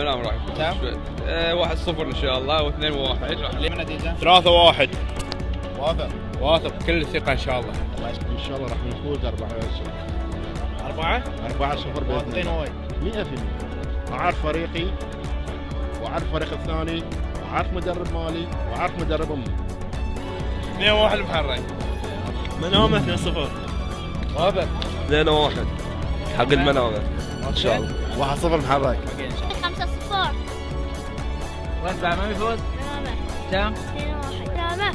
المنام راح يفوز. كم؟ 1-0 ان شاء الله و2-1. راح ليه النتيجة؟ 3-1. واثق بكل ثقة إن شاء الله. ان شاء الله راح نفوز 4-0 باذن واثقين الله. وايد. 100%. اعرف فريقي واعرف الفريق الثاني واعرف مدرب مالي واعرف مدرب امي. 2-1 المحرك. منامه 2-0. واثق. 2-1 حق المنامه ان شاء الله. 1-0 محرك. 5-0. وين بعد ما يفوز؟ منامه. كم؟ 2-1. منامه.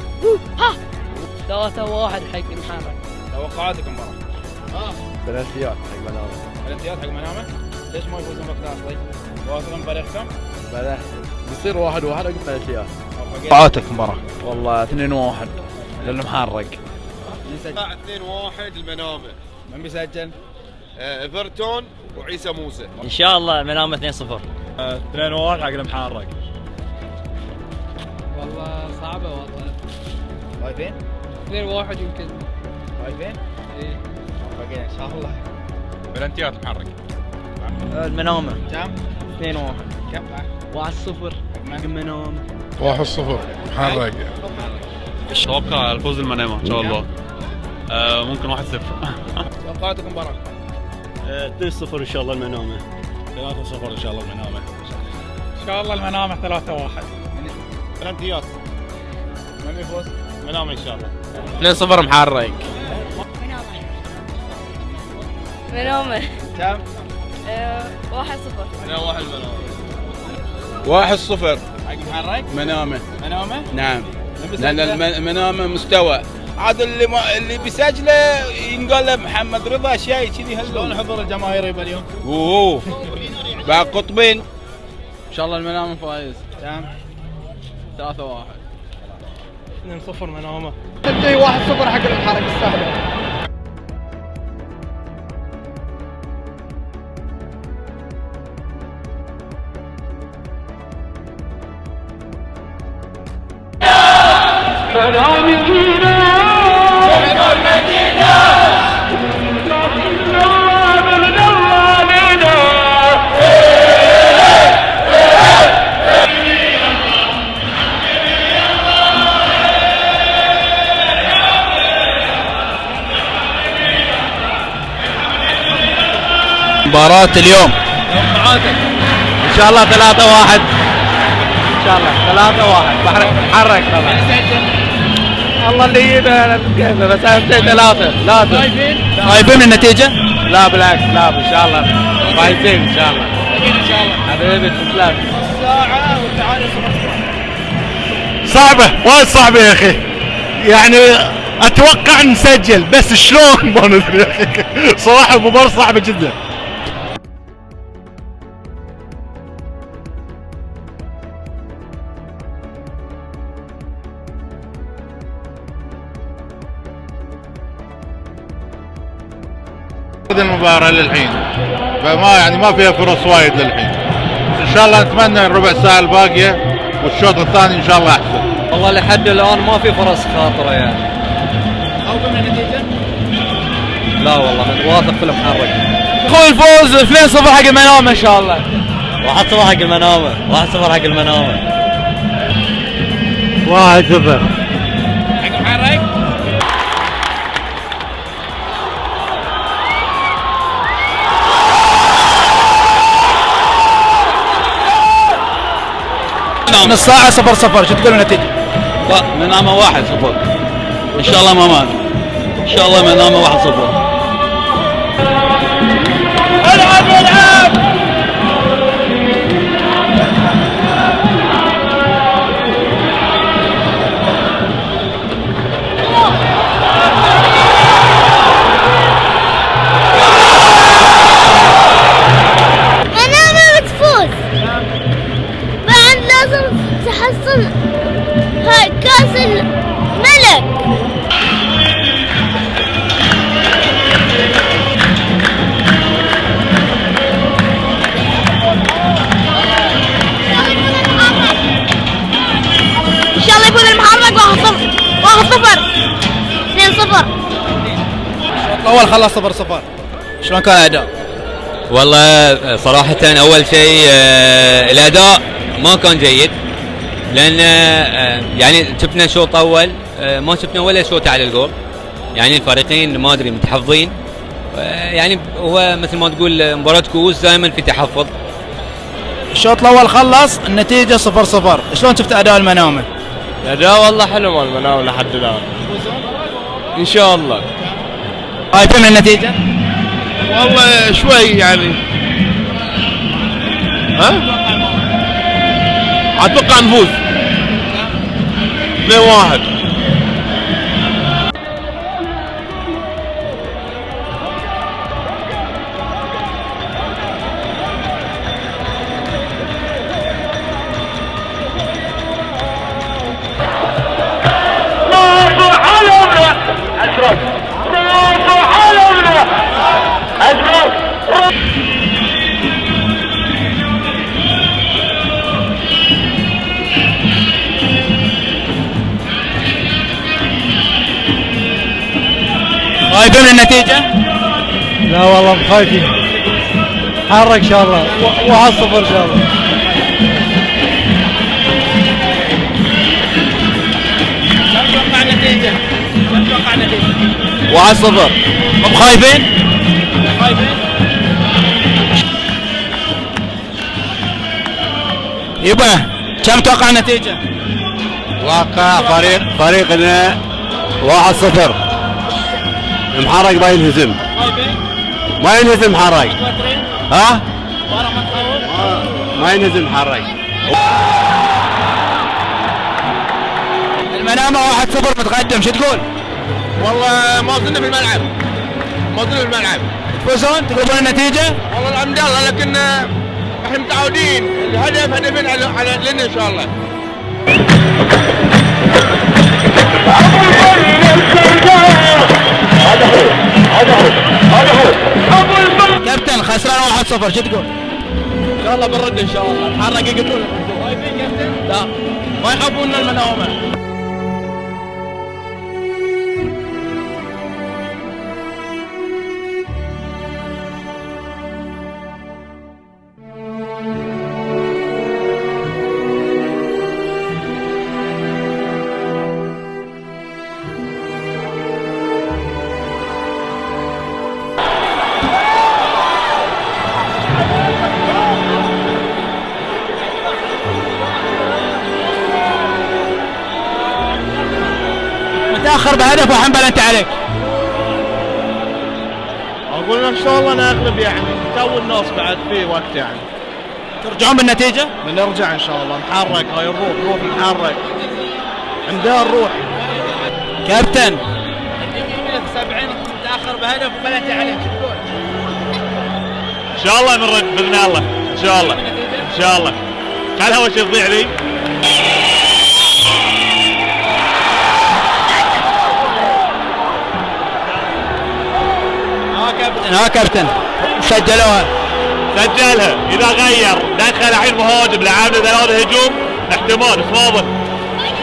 3-1 حق المحرك. توقعاتك المباراة؟ بلنتيات حق منامه. الامتياز حق منامه؟ ليش ما يفوزون بكلاس؟ واثق من فريقكم؟ بلا بيصير 1-1 عقب بلنتيات. توقعاتك المباراة؟ والله 2-1 للمحرك. 2-1 المنامه. من بيسجل؟ ايفرتون وعيسى موسى. ان شاء الله المنامه 2-0. 2-1 حق المحرك. والله صعبه والله. خايفين؟ 2-1 يمكن. خايفين؟ ايه. موفقين ان شاء الله. بلنتيات محرك. المنامه كم؟ 2-1. كم؟ 1-0 حق المنامه. 1-0 محرك. اتوقع الفوز المنامه ان شاء الله. ممكن 1-0. توقعاتك المباراة؟ 2-0 ان شاء الله المنامه. 3-0 ان شاء الله المنامه. ان شاء الله المنامه 3-1. بلنتيات. من يفوز؟ منامه ان شاء الله. 2-0 محرك. منامه. كم؟ 1-0. 2-1 المنامه. 1-0 حق محرك؟ منامه. منامه؟ نعم. من بيسجل؟ لان المنامه مستوى. عاد اللي بيسجله ينقال له محمد رضا شيء كذي شلون الحضور الجماهيري اليوم؟ اوه بعد قطبين. ان شاء الله المنامه فايز. كم؟ 3-1. 2-0 منامه. تنتهي 1-0 حق المحرك السهله. مباراة اليوم توقعاتك؟ ان شاء الله 3-1. ان شاء الله 3-1 محرك طبعا. الله اللي يجيبها بس اهم شيء 3 لازم. خايفين من النتيجة؟ لا بالعكس لا ان شاء الله فايزين ان شاء الله. ان شاء الله. حبيبي تسلم. ساعة والتعادل 0-0. صعبة وايد صعبة يا اخي، يعني اتوقع نسجل بس شلون ما ندري يا اخي. صراحة المباراة صعبة جدا. المباراة للحين فما يعني ما فيها فرص وايد للحين. ان شاء الله نتمنى الربع ساعة الباقية والشوط الثاني ان شاء الله احسن. والله لحد الان ما في فرص خاطره يعني. خوف من النتيجة؟ لا والله واثق في المحرك. اخوي الفوز 2-0 حق المنامة ان شاء الله. 1-0 حق المنامه. 1-0 حق المنامه. 1-0. حق محرك؟ نص ساعة 0-0 شو تقول النتيجة؟ لا منامه 1-0 ان شاء الله ما مات. ان شاء الله منامه 1-0. العب العب. منامه بتفوز. بعد لازم تحصل هاي كاس الملك. ان شاء الله يكون المحرك 1-0. 2-0. الشوط الاول خلص 0-0. شلون كان الاداء؟ والله صراحة أول شيء الأداء ما كان جيد، لأن يعني شفنا شوط أول ما شفنا ولا شوط على الجول، يعني الفريقين ما أدري متحفظين، يعني هو مثل ما تقول مباراة كؤوس دائما في تحفظ. الشوط الاول خلص النتيجه 0-0، شلون شفت اداء المنامه؟ الاداء والله حلو مال المنامه لحد الان ان شاء الله. خايفين من النتيجه؟ والله شوي يعني. ها؟ اتوقع نفوز 2-1. خايفين من النتيجه؟ لا والله خايفين. حرك ان شاء الله 1-0 ان شاء الله. كم توقع النتيجه؟ 1-0. هم خايفين؟ يبا كم توقع النتيجه؟ واقع فريقنا 1-0. محرق ما ينهزم. ما ينهزم محرق. ها؟ ما ينهزم محرق. المنامه 1-0 متقدم، شو تقول؟ والله ما زلنا في الملعب. تفوزون؟ تقربون النتيجه؟ والله الحمد لله، لكن احنا متعودين الهدف هدفين على لنا ان شاء الله. كابتن خسران 1-0، شو تقول؟ ان شاء الله بنرد ان شاء الله. حرق يقتلون. خايفين كابتن؟ لا ما يخافون من المنامه. متاخر بهدف وحن بلنتي عليك. اقول ان شاء الله نغلب، يعني تو الناس بعد في وقت يعني. ترجعون بالنتيجه؟ بنرجع ان شاء الله، نحرك هاي الروح نحرك. عندها الروح. كابتن 70 متاخر بهدف وبلنتي عليك، شو تقول؟ ان شاء الله بنرد باذن الله. ان شاء الله. ان شاء الله. خل اول شيء تضيع لي. ها كابتن سجلوها اذا غير دخل الحين مهاجم لعبنا 3 هجوم احتمال بس ما اظن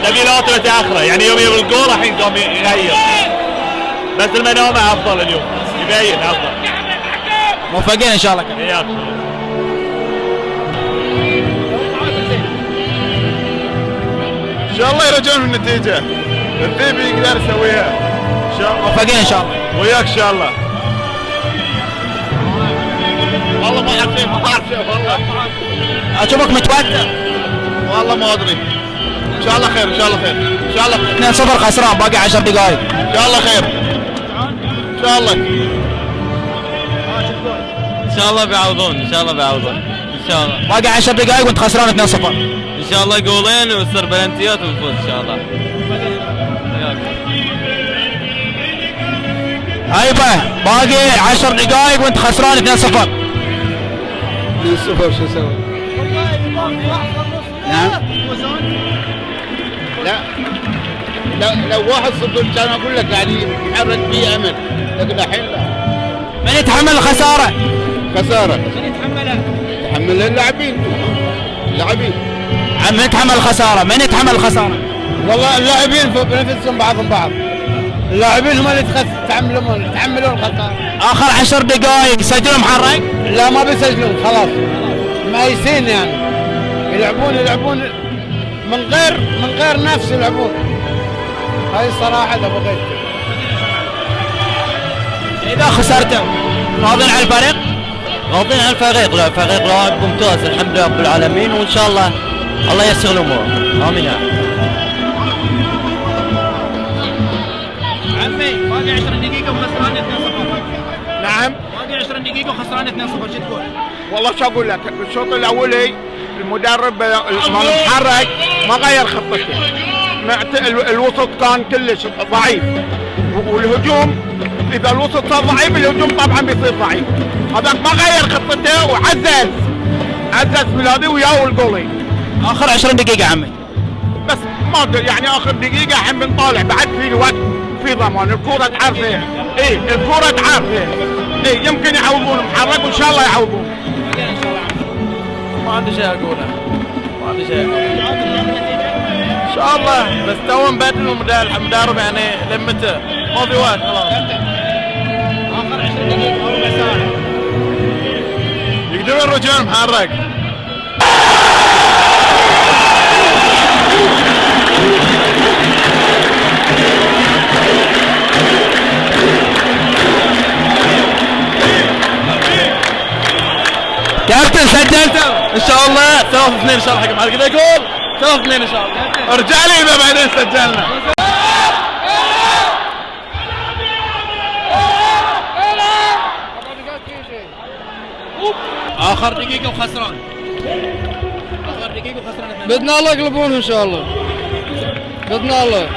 تبديلاته متاخره، يعني يوم يجيب الجول الحين قام يغير، بس المنامه افضل اليوم يبين افضل. موفقين ان شاء الله كابتن. إياك. ان شاء الله يرجعون النتيجه. الذيب يقدر يسويها ان شاء الله. موفقين ان شاء الله. وياك ان شاء الله. والله ما اعرف شيء، ما اعرف شيء والله. اشوفك متوتر. والله ما ادري. ان شاء الله خير، ان شاء الله خير، ان شاء الله خير. 2-0 خسران، باقي 10 دقائق. ان شاء الله خير. ان شاء الله. ان شاء الله بيعوضون، ان شاء الله بيعوضون ان شاء الله. باقي 10 دقائق وانت خسران 2-0. ان شاء الله جولين ويصير بلنتيات ونفوز ان شاء الله. هيبه باقي 10 دقائق وانت خسران 2-0. 2-0 شو اسوي؟ نعم. لا لو 1-0 كان اقول لك يعني يتحرك فيه امل، لكن الحين لا. من يتحمل الخساره؟ خساره. من يتحملها؟ يتحملها اللاعبين. من يتحمل الخساره؟ من يتحمل الخساره؟ والله اللاعبين بنفسهم بعضهم بعض. اللاعبين هم اللي تحملون الخساره. اخر 10 دقائق سجلوا محرك. لا ما بيسجلون خلاص مايسين يعني يلعبون من غير نفس يلعبون. هاي الصراحه اذا بغيت. اذا خسرتوا راضين على الفريق؟ راضين على الفريق، لا الفريق لاعب ممتاز الحمد لله رب العالمين، وان شاء الله الله ييسر الامور. امين. عمي باقي 10 دقيقة وخسران 2-0. نعم. باقي 10 دقيقة وخسران 2-0، شو تقول؟ والله شو اقول لك، الشوط الاولي المدرب المحرك ما غير خطته، الوسط كان كلش ضعيف، والهجوم اذا الوسط صار ضعيف الهجوم طبعا بيصير ضعيف. هذاك ما غير خطته وعزز بلادي وياه الجولين. اخر 10 دقيقة عمي. بس ما ادري يعني اخر دقيقة الحين بنطالع بعد في وقت في ضمان، الكرة تعرفها. ايه الكرة تعرفها. ايه يمكن يعوضون محرك وان شاء الله يعوضون. ما عندي شيء اقوله. ان شاء الله بس تو مبدل المدرب يعني لمته ما في وقت خلاص. اخر 10 دقيقة وربع ساعة. يقدرون يرجعون محرك. كابتن سجلتوا ان شاء الله 3-2 ان شاء الله حق محرك. اذا جول 3-2 ان شاء الله. ارجع لي اذا بعدين سجلنا. اخر دقيقة وخسران. بدنا الله يقلبون ان شاء الله. بدنا الله.